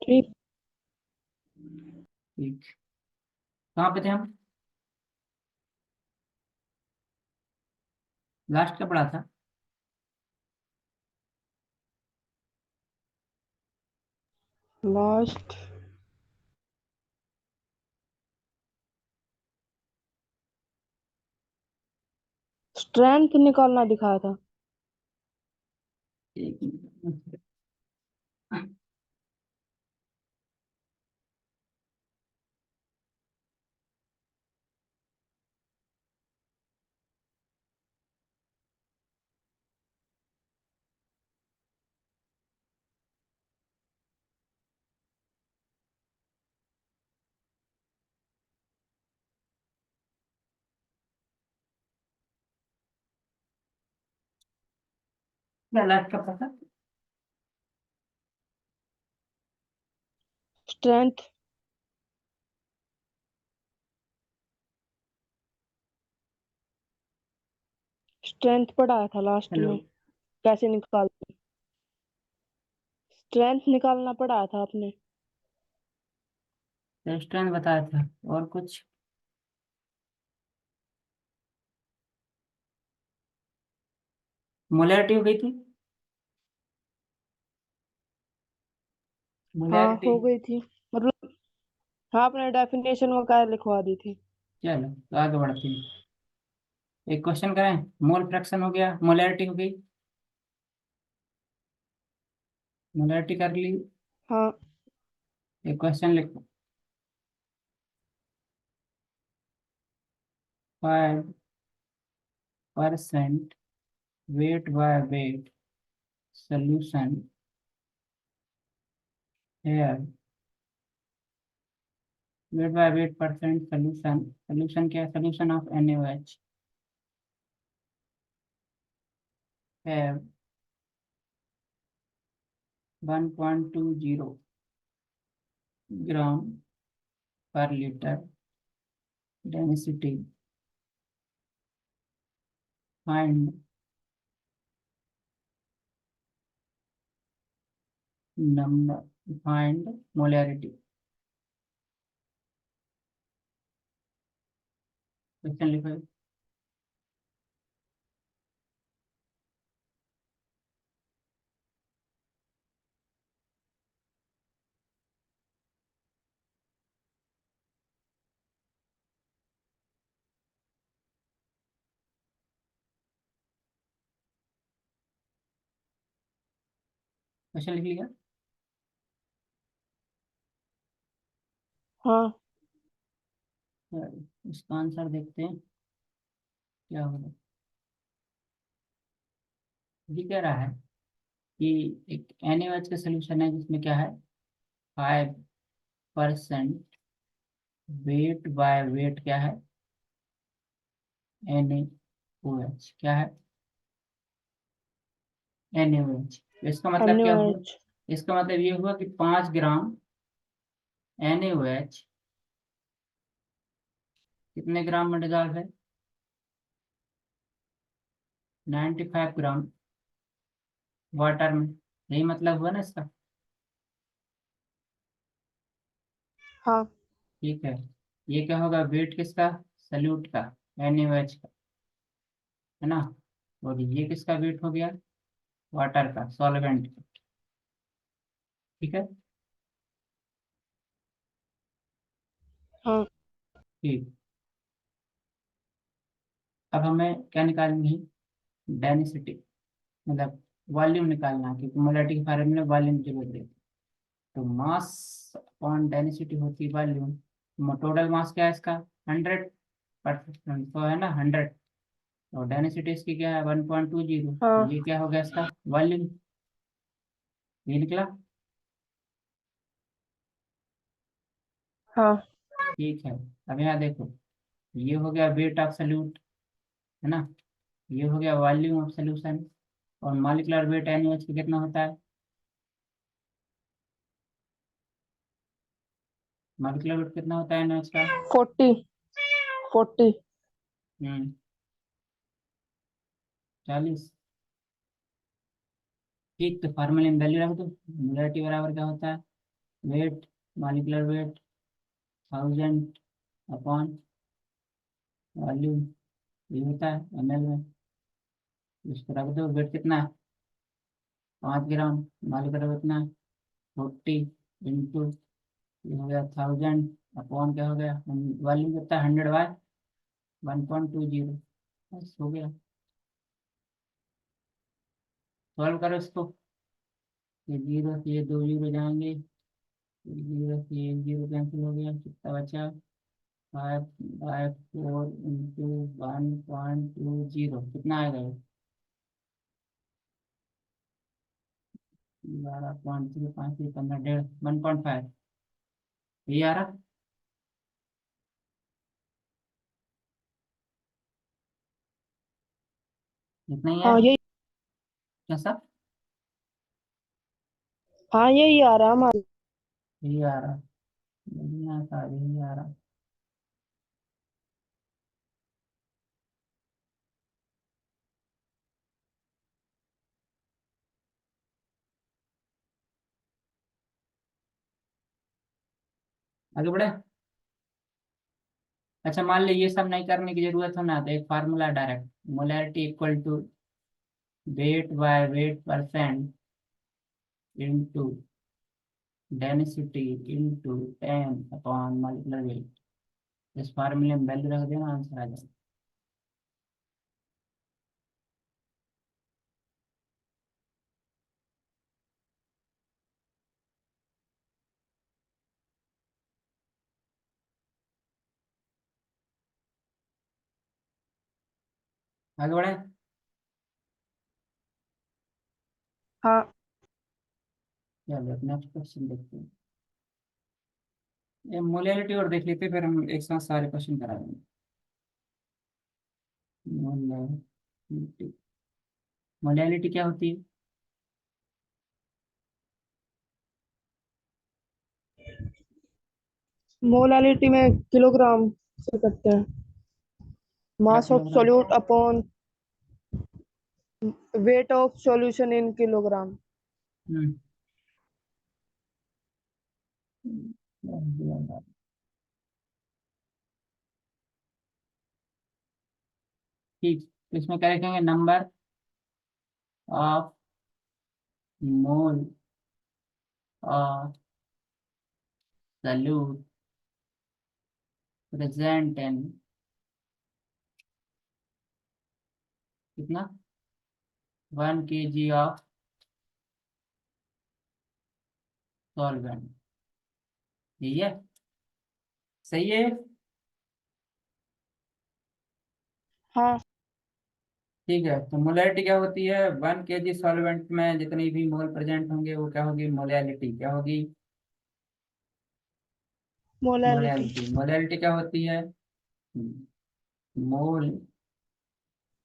ठीक। ठीक। कहाँ पे थे हम? लास्ट का पढ़ा था। लास्ट स्ट्रेंथ निकालना दिखाया था। एक मिनट। क्या लास्ट का पढ़ा था? स्ट्रेंथ। स्ट्रेंथ पढ़ाया था लास्ट हेलो। में। कैसे निकाल स्ट्रेंथ निकालना पढ़ाया था आपने। रेस्टोरेंट बताया था, और कुछ? मोलैरिटी हो गई थी। हाँ मोलैरिटी। हो गई थी। मतलब हाँ आपने डेफिनेशन वगैरह लिखवा दी थी। चलो तो आगे बढ़ते हैं। एक क्वेश्चन करें। मोल फ्रैक्शन हो गया, मोलैरिटी हो गई। मोलैरिटी कर ली। हाँ। एक क्वेश्चन लिखो। 5% wait by wait solution here। Wait by weight percent solution. Solution क्या है? सोल्यूशन ऑफ NaOH have 1.20 ग्राम पर litre density. Find number, find molarity. Question लिखो। क्वेश्चन लिख लिया? हाँ। इसका आंसर देखते हैं क्या होगा। ये कह रहा है कि एक NaOH का सोल्यूशन है जिसमें क्या है, 5% वेट बाय वेट क्या है, NaOH क्या है, NaOH। इसका मतलब क्या हुआ? NaOH। इसका मतलब ये हुआ कि 5 ग्राम NaOH कितने ग्राम में डिजॉल्व है? 95 ग्राम वाटर में। यही मतलब हुआ ना इसका। हाँ। ठीक है। ये क्या होगा? वेट किसका? सल्यूट का, NaOH का, है ना। और ये किसका वेट हो गया? वाटर का, सॉल्वेंट का। ठीक है। हाँ। ठीक। अब हमें क्या निकालनी है? डेंसिटी, मतलब वॉल्यूम निकालना है, क्योंकि मोलैरिटी के फॉर्मूले में वॉल्यूम की जरूरत है। तो मास अपॉन डेंसिटी होती है वॉल्यूम। टोटल मास क्या है इसका? 100%, तो है ना 100। और डेंसिटी इसकी क्या है? 1.20। हाँ। ये क्या हो गया इसका? वॉल्यूम। ये निकला। हाँ। ठीक है। अब यहाँ देखो, ये हो गया वेट ऑफ सल्यूट, है ना। ये हो गया वॉल्यूम ऑफ सोल्यूशन। और मॉलिक्यूलर वेट NaOH का कितना होता है? मॉलिक्यूलर वेट कितना होता है NaOH का? 40। 40। 40। ठीक, तो फार्मूले में वैल्यू रख दो। मोलैरिटी बराबर क्या होता है? Weight, molecular weight 1000 upon volume, ये होता है ml में। इसको रख दो, वेट कितना है 5 ग्राम, मॉलिक्यूलर वेट कितना है 40 इंटू, ये हो गया 1000 अपॉन क्या हो गया, वॉल्यूम कितना है 100/1.20, बस हो गया। सॉल्व करो इसको, ये जीरो से ये 2 जीरो जाएंगे, जीरो से ये जीरो कैंसिल हो गया, कितना बचा 5/4 इंटू 1.20, कितना आएगा ये 12.5 डेढ़ 1.5, ये आ रहा, इतना ही है हाँ यही। कैसा, हाँ यही आ रहा हमारे। यही आ रहा, नहीं आता, यही आ रहा। आगे बढ़े। अच्छा मान ली ये सब नहीं करने की जरूरत हो ना, तो एक formula direct, molarity equal to weight by weight percent into density into molecular weight. इस फार्मूले में वैल्यू रख देना, आंसर आ जाएगा। आगे बढ़े। हाँ चलो नेक्स्ट क्वेश्चन देखते हैं, ये मोलैरिटी और देख लेते हैं, फिर हम एक साथ सारे क्वेश्चन करा देंगे। मोलैरिटी, मोलैरिटी क्या होती है? मोलालिटी में किलोग्राम से करते हैं। क्या mass of kilogram? Solute upon weight of solution in kilogram. हम्म, ठीक, तो इसमें क्या लिखेंगे, number of mole of solute present in कितना 1 kg ऑफ सॉल्वेंट, ठीक है, सही है। हाँ ठीक है, तो मोलैलिटी क्या होती है, 1 kg सॉल्वेंट में जितनी भी मोल प्रेजेंट होंगे वो क्या होगी, मोलैलिटी क्या होगी, मोलालिटी। मोलैलिटी। मोलैलिटी क्या होती है, मोल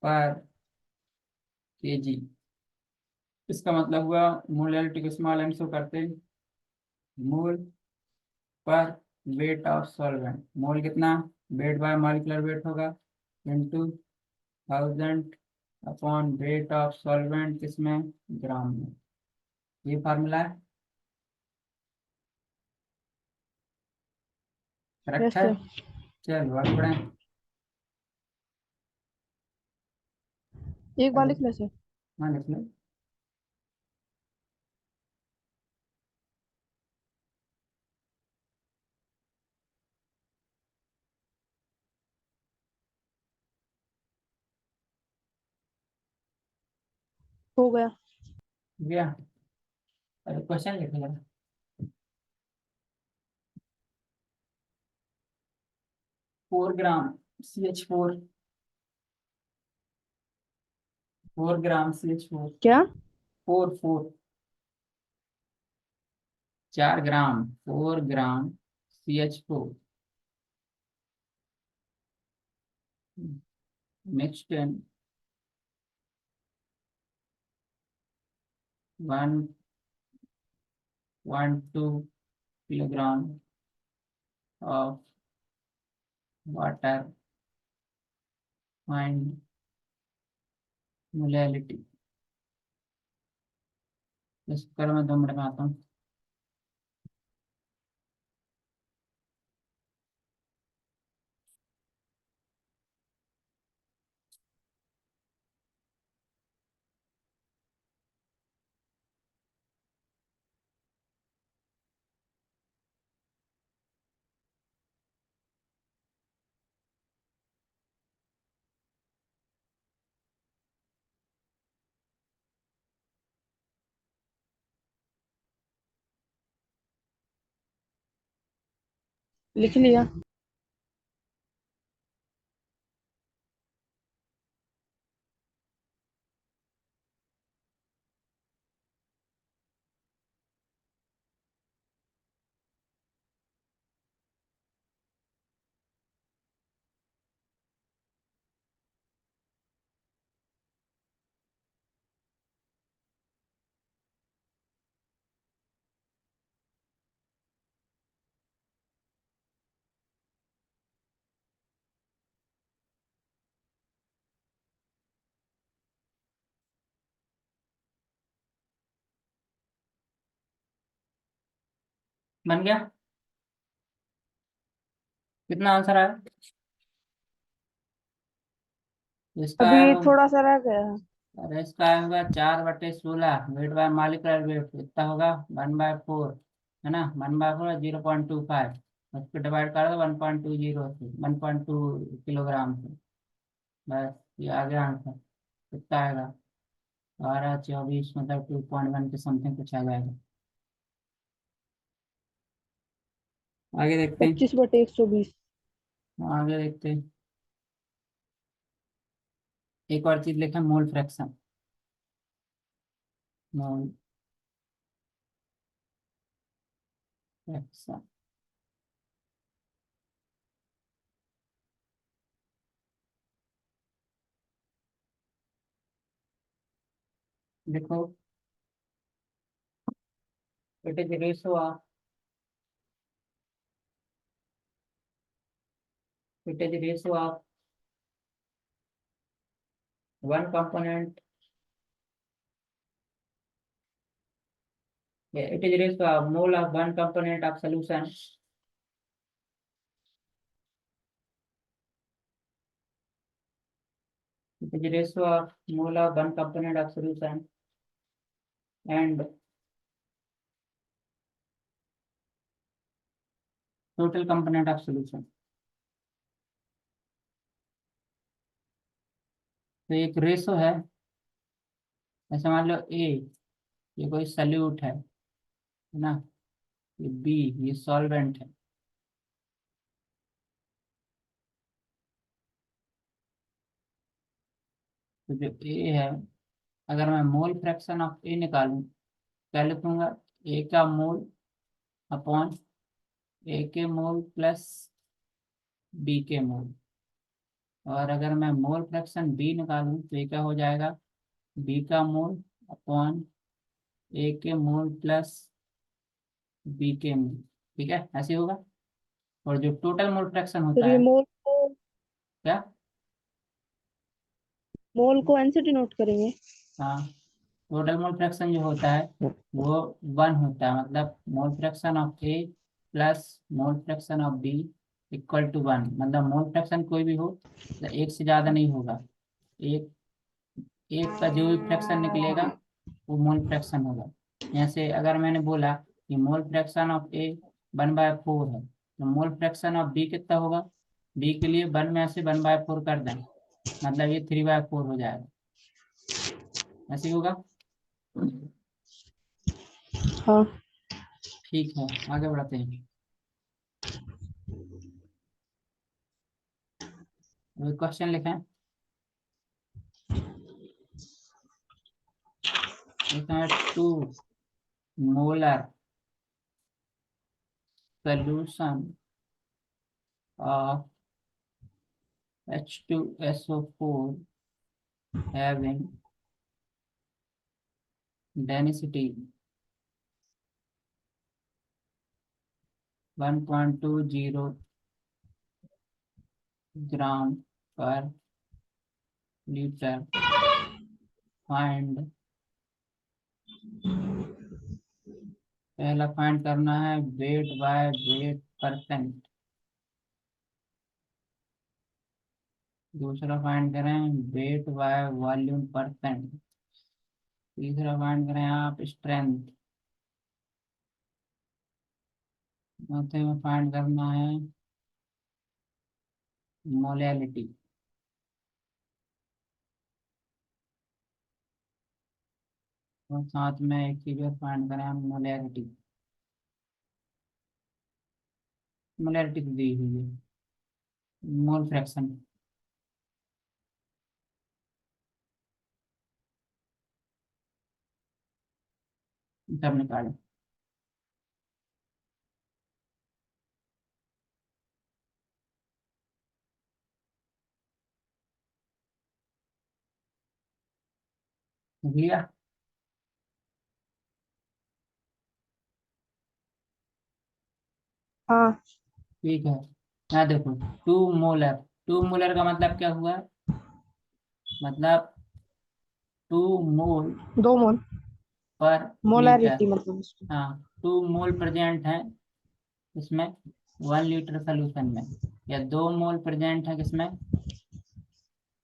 पर केजी। इसका मतलब हुआ मोलैलिटी को स्मॉल एम से करते हैं, मोल पर वेट ऑफ सॉल्वेंट, मोल कितना, वेट बाय मॉलिक्यूलर वेट होगा into 1000 upon weight of solvent किसमें, ग्राम में। ये फार्मूला है, करेक्ट यस है। सर। चलो आगे बढ़े। एक बार अरे लिख ले सर। हाँ लिख लो। हो गया। गया, अरे क्वेश्चन लिख लो। 4 ग्राम CH4, 4 ग्राम CH4, क्या? 4 4 ग्राम, 4 ग्राम CH4 mixed in 1.2 kilogram of water, find molality. इस पर मैं 2 मिनट में आता हूँ। लिख लिया। बन गया? कितना आंसर आया इसका? आया अभी होगा, थोड़ा सा रह गया है। अरे इसका आया होगा 4/16, वेट बाय मॉलिक्यूलर वेट कितना होगा? 1/4, है ना? 1/4 0.25, उस पर डिवाइड कर दो 1.20 से, 1.2 किलोग्राम से। बस ये आ गया आंसर। कितना आएगा? 12 24, मतलब 2.1 के समथिंग कुछ आ जाएगा। आगे देखते हैं। 25/120। आगे देखते हैं। एक और चीज लिखा, मोल फ्रैक्शन। Mole fraction. देखो, it is ratio of, it is ratio of one component, it is raised to a mole of one component of solution, it is raised to a mole of one component of solution and total component of solution। तो एक ratio है, ऐसे मान लो ए, ये कोई salute है ना? ये बी, ये सॉल्वेंट है। तो जो ए है, अगर मैं मोल फ्रैक्शन ऑफ ए निकालूं, क्या लिखूंगा? ए का मोल अपॉन ए के मोल प्लस बी के मोल। और अगर मैं मोल फ्रैक्शन बी निकालूं तो ये क्या हो जाएगा? बी का मोल अपॉन ए के मोल प्लस बी के मोल। ठीक है, ऐसे होगा। और जो टोटल मोल फ्रैक्शन होता चलिए, है, मोल क्या? को एन से डिनोट करेंगे। हाँ, टोटल मोल फ्रैक्शन जो होता है वो 1 होता है, मतलब mole fraction of A plus mole fraction of B equal to 1। मतलब मोल फ्रैक्शन कोई भी हो तो एक से ज़्यादा नहीं होगा। एक, एक का जो भी फ्रैक्शन निकलेगा वो मोल फ्रैक्शन होगा। जैसे अगर मैंने बोला कि मोल फ्रैक्शन ऑफ ए 1/4 है, तो मोल फ्रैक्शन ऑफ बी कितना होगा? बी के लिए 1 में से 1/4 कर दें, मतलब ये 3/4 हो जाएगा। ऐसे ही होगा। हाँ। ठीक है, आगे बढ़ते हैं। अभी क्वेश्चन लिखें। लिखा है 2 molar solution of H2SO4 having density 1.20 ग्राम पर लीटर। फाइंड, पहला फाइंड करना है वेट बाय वेट परसेंट। दूसरा फाइंड करें वेट बाय वॉल्यूम परसेंट। तीसरा फाइंड करें आप स्ट्रेंथ। चौथे में फाइंड करना है मोलैलिटी। और साथ में एक चीज और फाइंड करें हम, मोलैरिटी। मोलैरिटी तो दी हुई है, मोल फ्रैक्शन। सब निकालें। भैया हाँ। ठीक है। यहाँ देखो, 2 मोलर, 2 मोलर का मतलब क्या हुआ? मतलब 2 मोल 2 मोल पर लीटर। मोलारिटी मतलब उसकी। हाँ, 2 मोल प्रेजेंट है इसमें 1 लीटर सोल्यूशन में, या 2 मोल प्रेजेंट है किसमें,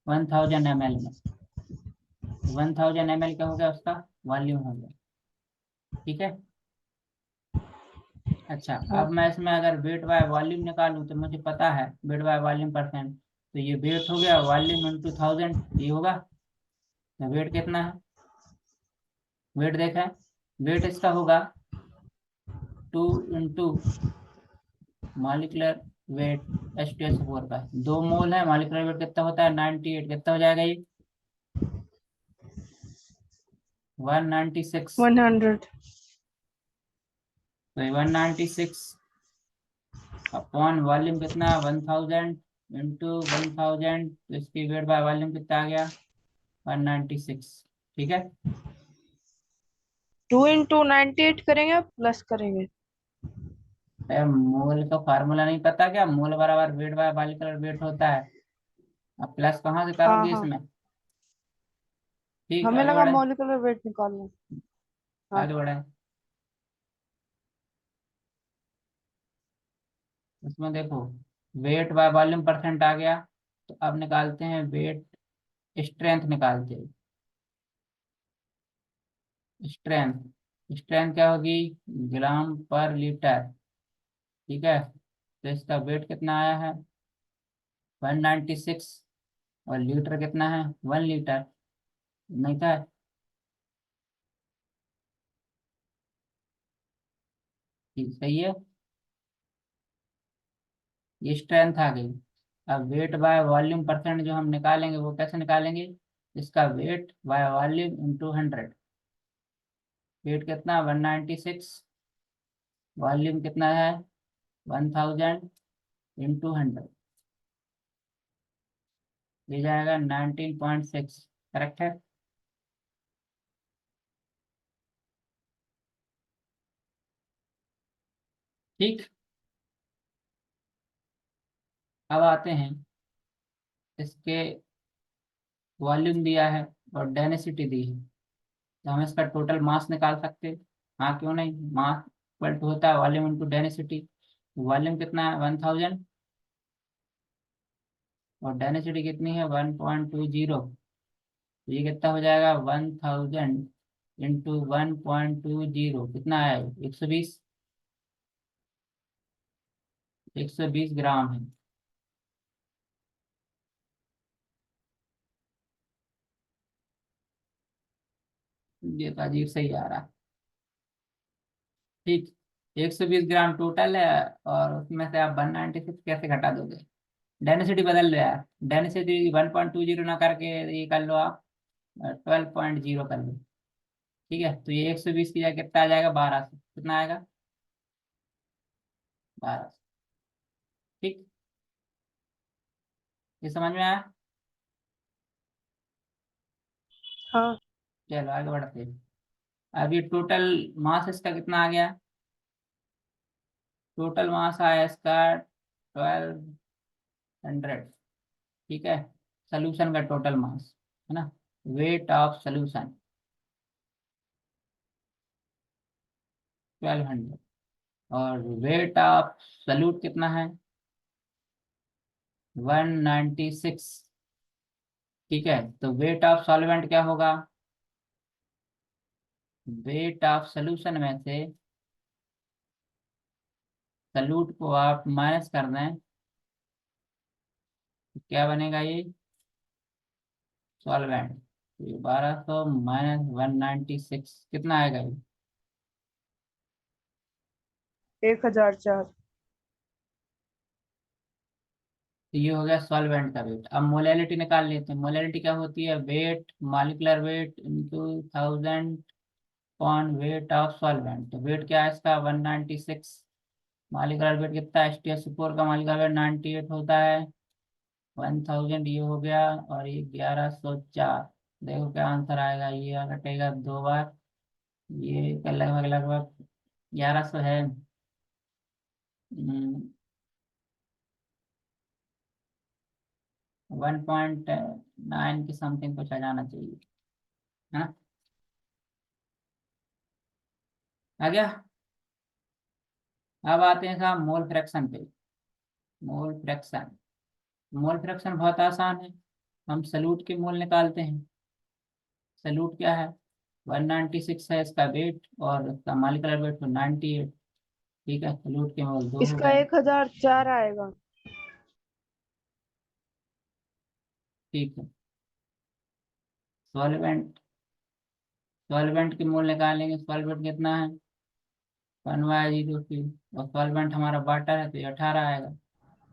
1000 ml में। 1000 ml क्या हो गया, उसका वॉल्यूम हो गया। ठीक है। अच्छा, हाँ। अब मैं इसमें अगर वेट बाय वॉल्यूम निकालूं तो मुझे पता है वेट बाय वॉल्यूम परसेंट, तो ये वेट हो गया वॉल्यूम इंटू 1000, ये होगा। तो वेट कितना है, वेट देखा है, वेट इसका होगा 2 इंटू मॉलिक्यूलर वेट H2SO4 का। 2 मोल है, मॉलिक्यूलर वेट कितना होता है 98, कितना हो जाएगा ये 196। 100। तो 196 अपॉन वॉल्यूम कितना 1000 इंटू 1000, तो इसकी वेट बाय वॉल्यूम कितना आ गया 196। ठीक है। 2 × 98 करेंगे प्लस करेंगे? मोल का फार्मूला नहीं पता क्या, मोल बराबर वेट बाय मॉलिक्यूलर वेट होता है। अब प्लस कहाँ से हाँ करोगे हाँ। इसमें? ठीक, हमें आगे लगा बढ़े, मॉलिक्यूलर वेट निकालना है। हाँ। आगे बढ़े। इसमें देखो, वेट बाय वॉल्यूम परसेंट आ गया, तो अब निकालते हैं वेट स्ट्रेंथ निकालते हैं। स्ट्रेंथ, स्ट्रेंथ क्या होगी, ग्राम पर लीटर। ठीक है। तो इसका वेट कितना आया है 196, और लीटर कितना है 1 लीटर, नहीं था? ठीक, सही है। ये स्ट्रेंथ आ गई। अब वेट बाय वॉल्यूम परसेंट जो हम निकालेंगे वो कैसे निकालेंगे, इसका weight by volume into 100। Weight कितना 196, वॉल्यूम कितना है 1000 इंटू 100, ये जाएगा 19.6। करेक्ट है। ठीक। अब आते हैं इसके, वॉल्यूम दिया है और डेंसिटी दी है, तो हम इसका टोटल मास निकाल सकते हैं। हाँ क्यों नहीं, मास इक्वल टू होता है वॉल्यूम इंटू डेंसिटी। वॉल्यूम कितना है 1000, और डेंसिटी कितनी है 1.20, तो ये कितना हो जाएगा 1000 इंटू 1.20, कितना है 120, 120 ग्राम है। ये तो अजीब सही आ रहा है। ठीक, 120 ग्राम टोटल है, और उसमें से आप 196 कैसे घटा दोगे? डेंसिटी बदल लो यार, डेंसिटी 1.20 ना करके ये कर लो आप 12.0 कर लो। ठीक है, तो ये 120 की जगह कितना आ जाएगा 1200, कितना आएगा 1200। ठीक, ये समझ में आया? हाँ। चलो आगे बढ़ते हैं। अब ये टोटल मास इसका कितना आ गया, टोटल मास आया इसका 1200। ठीक है, सोल्यूशन का टोटल मास है ना, वेट ऑफ सोल्यूशन 1200, और वेट ऑफ सल्यूट कितना है 196। ठीक है, तो वेट ऑफ सॉल्वेंट क्या होगा, वेट ऑफ सोल्यूशन में से सल्यूट को आप माइनस कर दें, तो क्या बनेगा ये सॉल्वेंट। तो ये 1200 माइनस 196 कितना आएगा ये? 1004। तो ये हो गया सॉल्वेंट का वेट। अब मोलैलिटी निकाल लेते हैं। मोलैलिटी क्या होती है? Weight, molecular weight into 1000 upon weight of solvent. तो वेट क्या है इसका? 196। मॉलिक्यूलर वेट कितना है? HTSO4 का मॉलिक्यूलर वेट 98 होता है। 1000 ये हो गया, और ये 1104। देखो क्या आंसर आएगा। ये आ घटेगा 2 बार, ये लगभग लगभग 1100 है। 1.9 की समथिंग कुछ आ जाना चाहिए, है ना? आ गया। अब आते हैं साहब मोल फ्रैक्शन पे। मोल फ्रैक्शन। मोल फ्रैक्शन बहुत आसान है। हम सल्यूट के मोल निकालते हैं। सल्यूट क्या है? 196 है इसका वेट, और इसका मॉलिक्यूलर वेट तो 98। ठीक है, सल्यूट के मोल 2 हो इसका गए। 1004 आएगा। ठीक है। सॉल्वेंट। सॉल्वेंट के मोल निकालेंगे। सॉल्वेंट कितना है? 1/02। और सॉल्वेंट हमारा वाटर है, तो ये 18 आएगा।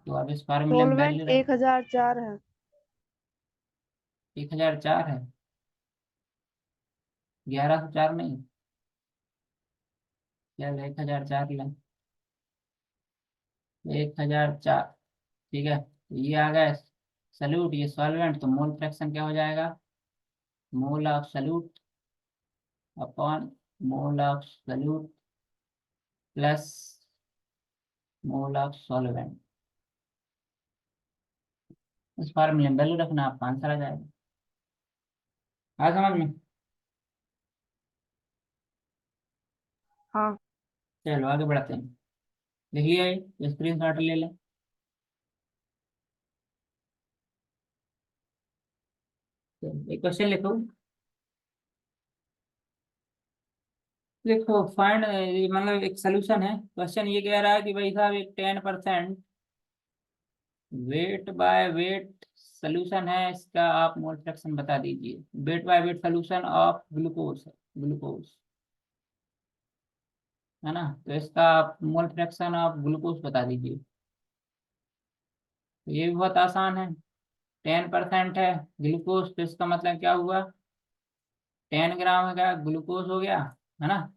तो अब इस फार्मूले में सोलवेंट वैल्यू रख। 1004 है। 1004 है। 1104 नहीं। चल 1004 लें। 1004। ठीक है, तो ये आ गया सल्यूट, ये सॉल्वेंट। तो मोल फ्रैक्शन क्या हो जाएगा? Mole of solute upon mole of solute plus mole of solvent. इस फार्मूले में वैल्यू रखना, आपका आंसर आ जाएगा। आ समझ में? हाँ। चलो आगे बढ़ते हैं। लिख लिया? ये स्क्रीन शॉट ले लें। चलो, एक क्वेश्चन लिखो। देखो फाइंड, मतलब एक सोल्यूशन है। क्वेश्चन ये कह रहा है कि भाई साहब एक 10% वेट बाय वेट सोल्यूशन है, इसका आप मोल फ्रैक्शन बता दीजिए। Wait by wait solution of glucose है, ग्लूकोज, है ना? तो इसका आप मोल फ्रैक्शन ऑफ ग्लूकोज बता दीजिए। तो ये भी बहुत आसान है। 10% है ग्लूकोज, तो इसका मतलब क्या हुआ? 10 ग्राम का ग्लूकोज हो गया, है ना?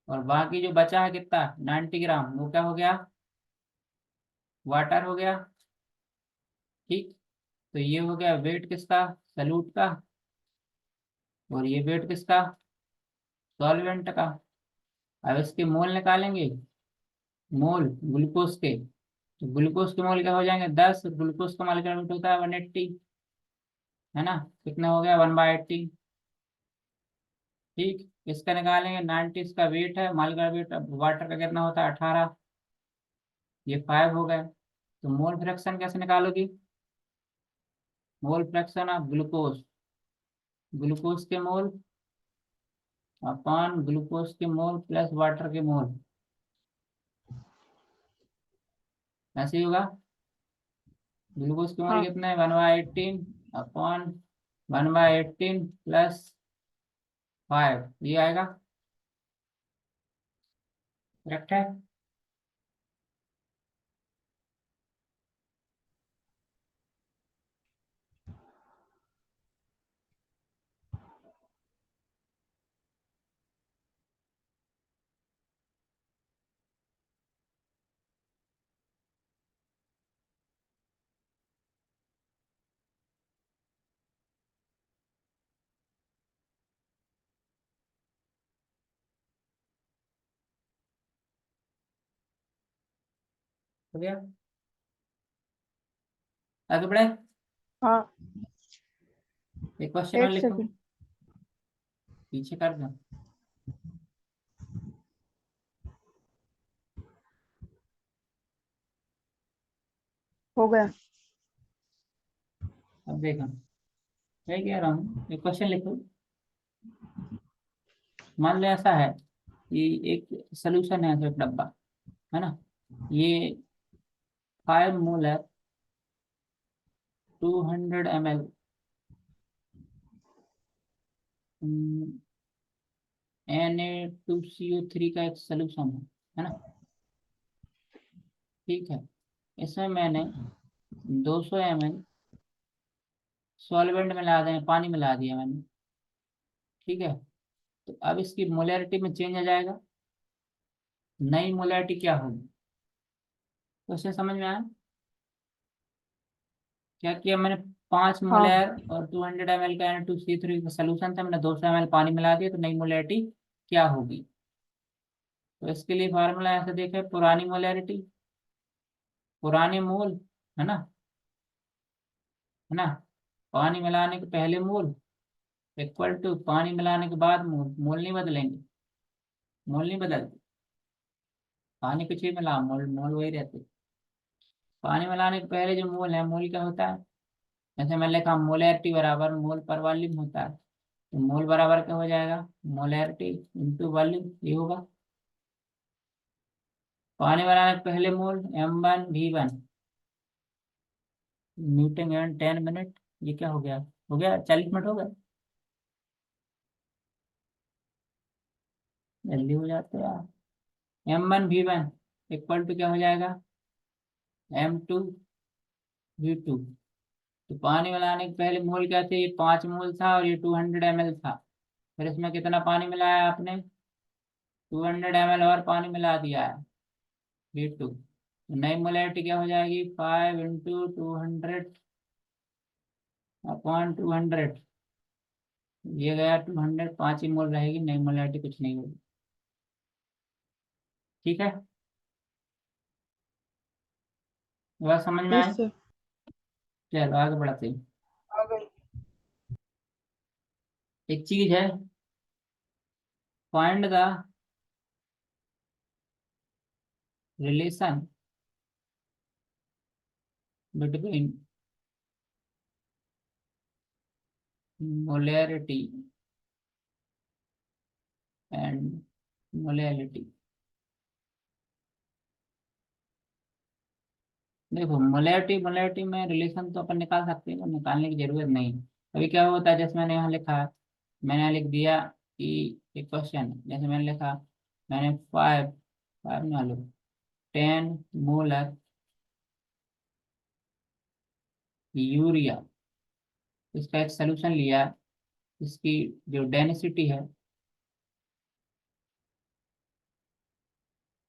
और बाकी जो बचा है कितना? 90 ग्राम, वो क्या हो गया? वाटर हो गया। ठीक। तो ये हो गया वेट किसका? सल्यूट का। और ये वेट किसका? सॉल्वेंट का। अब इसके मोल निकालेंगे। मोल ग्लूकोज के। तो ग्लूकोज के मोल क्या हो जाएंगे? 10। ग्लूकोज का मोल वेट होता है 180, है ना? कितना हो गया? 1/80। ठीक। इसका निकालेंगे 90, इसका वेट है। मोल का वेट वाटर का कितना होता है? 18। ये 5 हो गए। तो मोल फ्रैक्शन कैसे निकालोगी? Mole fraction of glucose, glucose के मोल अपॉन ग्लूकोज के मोल प्लस वाटर के मोल, ऐसे ही होगा। ग्लूकोज के मोल हाँ। कितने हैं? 1/18 अपॉन 1/18 प्लस 5, ये आएगा। करेक्ट है? हो गया। आगे बढ़े। हाँ। एक क्वेश्चन और एक लिखो। सेकंड। पीछे कर दो। हो गया। अब देखो क्या कह रहा हूँ। एक क्वेश्चन लिखो। मान लो ऐसा है कि एक सोल्यूशन है, ऐसा एक डब्बा, है ना? ये 5 मोल है, 200 ml Na2CO3 का एक सोल्यूशन है ना? ठीक है, इसमें मैंने 200 ml सॉल्वेंट मिला दें, पानी मिला दिया मैंने। ठीक है, तो अब इसकी मोलैरिटी में चेंज आ जाएगा। नई मोलैरिटी क्या होगी? क्वेश्चन समझ में आया? क्या किया मैंने, 5 मोलर हाँ और 200 ml का N2C3 का सोल्यूशन था, मैंने 200 ml पानी मिला दिया, तो नई मोलैरिटी क्या होगी? तो इसके लिए फार्मूला ऐसे देखे, पुरानी मोलैरिटी, पुराने मोल, है ना, है ना, पानी मिलाने के पहले मोल इक्वल टू पानी मिलाने के बाद मोल। मोल नहीं बदलेंगे, मोल नहीं बदलते, पानी कुछ भी मिला मोल मोल वही रहते। पानी मिलाने के पहले जो मोल है, मोल क्या होता है? जैसे मैंने लिखा मोलैरिटी बराबर मोल पर वॉल्यूम होता है, तो मोल बराबर क्या हो जाएगा, मोलैरिटी इंटू वॉल्यूम, ये होगा। पानी बनाने के पहले मोल M1V1, मीटिंग एंड 10 मिनट, ये क्या हो गया, हो गया 40 मिनट हो गए, जल्दी हो जाते हैं यार। M1V1 इक्वल टू क्या हो जाएगा, M2V2। तो पानी मिलाने के पहले मोल क्या थे, ये 5 मोल था और ये 200 ml था। फिर इसमें कितना पानी मिलाया आपने, 200 ml और पानी मिला दिया है, V2। तो नई मोलैरिटी क्या हो जाएगी, 5 × 200 अपॉन 200, ये गया 200, 5 ही मोल रहेगी, नई मोलैरिटी कुछ नहीं होगी। ठीक है, बात समझ में आए? Yes sir. चलो आगे बढ़ते हैं। आ गई। एक चीज है, find the relation between molarity and molality. देखो मोलैरिटी मोलैरिटी में रिलेशन तो अपन निकाल सकते हैं, पर निकालने की जरूरत नहीं। अभी क्या होता है, जैसे मैंने यहाँ लिखा, मैंने यहाँ लिख दिया कि एक क्वेश्चन, जैसे मैंने लिखा, मैंने 5 मान लो 10 मोलर यूरिया, इसका एक सोल्यूशन लिया, इसकी जो डेंसिटी है,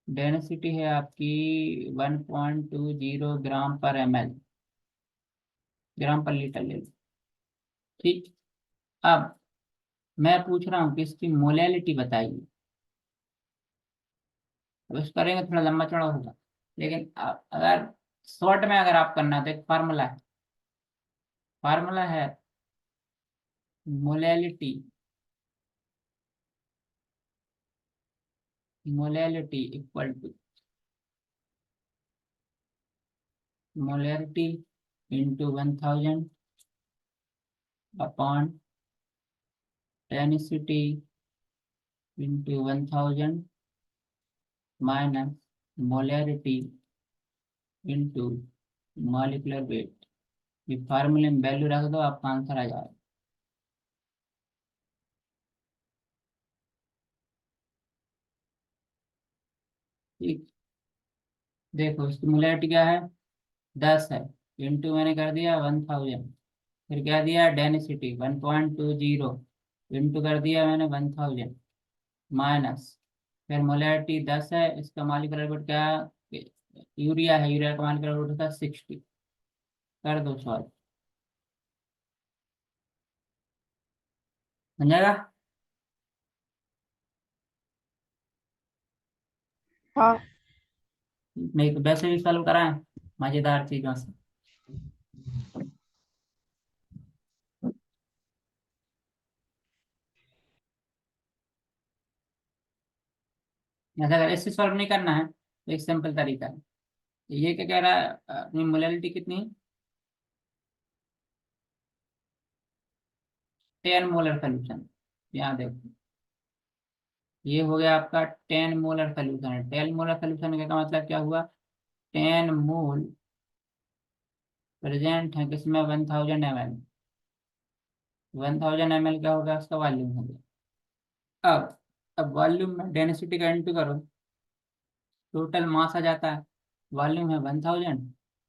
डेंसिटी है आपकी 1.20 ग्राम पर ml, ग्राम पर लीटर ले लो। ठीक, अब मैं पूछ रहा हूँ कि इसकी मोलैलिटी बताइए। अब इस करेंगे थोड़ा लंबा चौड़ा होगा, लेकिन अगर शॉर्ट में अगर आप करना, तो एक फार्मूला है, फार्मूला है molality, molality equal to molarity into 1000 upon density into 1000 minus molarity into molecular weight. ये फार्मूले में वैल्यू रख दो, आपका आंसर आ जाएगा। ठीक, देखो इसकी मोलैरिटी क्या है, 10 है, इंटू मैंने कर दिया 1000, फिर क्या दिया डेंसिटी 1.20, इंटू कर दिया मैंने 1000 माइनस, फिर मोलैरिटी 10 है, इसका मॉलिक्यूलर वेट क्या, यूरिया है, यूरिया का मॉलिक्यूलर वेट होता है 60, कर दो सॉल्व, बन जाएगा। हाँ नहीं तो वैसे भी सॉल्व कराएं, मजेदार चीजों से। ऐसा अगर ऐसे सॉल्व नहीं करना है, तो एक सिंपल तरीका है, ये क्या कह रहा है, अपनी मोलैलिटी कितनी है, 10 मोलर सोल्यूशन, यहाँ देखो, ये हो गया आपका 10 मोलर सोल्यूशन है। 10 मोलर सोल्यूशन का मतलब क्या हुआ, 10 मोल प्रेजेंट है किसमें, 1000 ml, 1000 ml क्या होगा, उसका वॉल्यूम हो गया। अब वॉल्यूम में डेंसिटी का इंटू करो, टोटल मास आ जाता है, वॉल्यूम है 1000,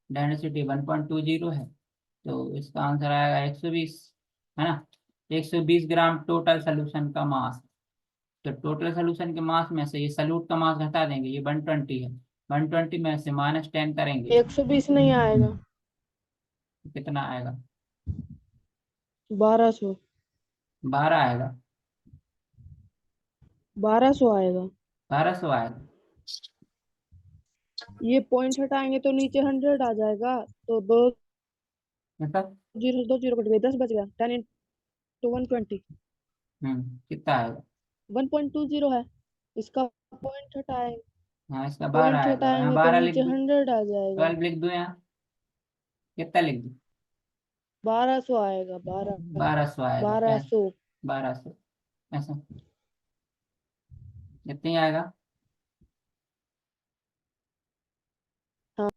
डेंसिटी 1.20 है, तो इसका आंसर आएगा 120, है ना। 120 ग्राम टोटल सोल्यूशन का मास। तो टोटल सोल्यूशन के मास में से ये सॉल्यूट का मास घटा देंगे, ये 120 है, 120 में से -10 करेंगे 120 नहीं आएगा। तो कितना आएगा? 1200। 12 आएगा। 1200 आएगा। 1200 आएगा। ये पॉइंट हटाएंगे तो नीचे 100 आ जाएगा। तो दो मतलब जीरो, दो जीरो कट गए, 10 बच गया। 10 × 120। कितना आएगा? 1.20 है। इसका पॉइंट हटाए, हाँ, इसका 12 पॉइंट आएगा, यहाँ हटाएंगे तो 12 लिख नीचे दूँ, 100 आ जाएगा। 12 लिख दूँ यहाँ, कितना लिख दूँ? 1200 आएगा। 1200 आएगा, बारह क्या? सौ 1200, ऐसा कितनी आएगा? हाँ।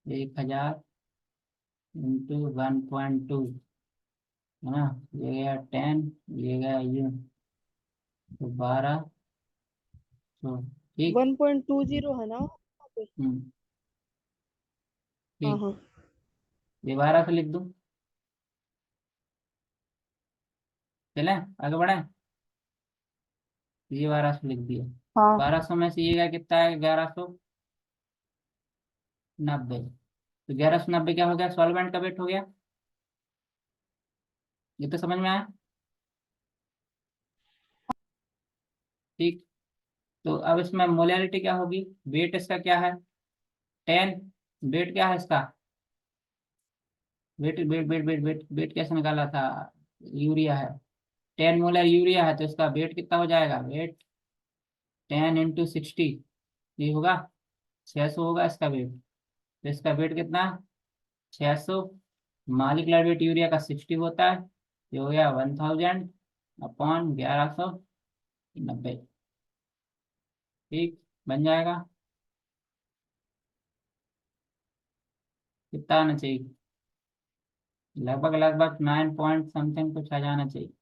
1000 इंटू 1.2, है ना। ये गया 10, ये गया ये, तो 1200। ठीक। 1.20 है ना वहाँ पे? हम्म। हाँ ठीक। हाँ। ये 1200 लिख दूँ, चले आगे बढ़े। ये 1200 लिख दिया। हाँ। 1200 में से ये गया कितना है? 1190। तो 1190 क्या हो गया? सॉल्वेंट का वेट हो गया। ये तो समझ में आया। ठीक। तो अब इसमें मोलैलिटी क्या होगी? वेट इसका क्या है? 10। वेट क्या है इसका? Weight weight weight weight weight weight कैसे निकाला था? यूरिया है। 10 मोलर यूरिया है, तो इसका वेट कितना हो जाएगा? वेट 10 × 60, ये होगा 600 होगा इसका वेट। तो इसका वेट कितना? 600। मालिकुलर वेट यूरिया का 60 होता है, ये हो गया 1000/1190। ठीक, बन जाएगा। कितना आना चाहिए? लगभग लगभग 9 पॉइंट समथिंग कुछ आ जाना चाहिए।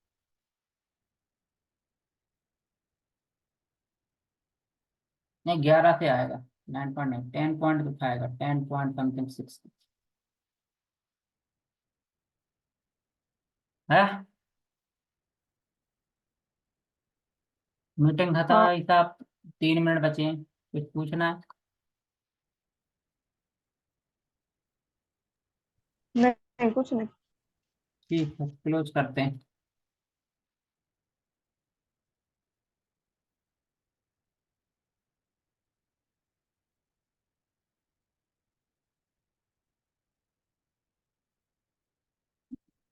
नहीं, 11 से आएगा। 9 पॉइंट नहीं, 10 पॉइंट कुछ आएगा, 10 पॉइंट समथिंग 6 है। मीटिंग खत्म हाँ। है साहब, 3 मिनट बचे हैं, कुछ पूछना है? नहीं, कुछ नहीं। ठीक है, क्लोज करते हैं।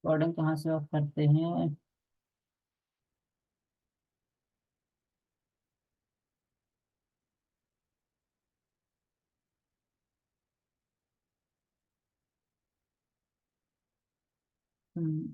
रिकॉर्डिंग कहाँ से ऑफ करते हैं? हम्म,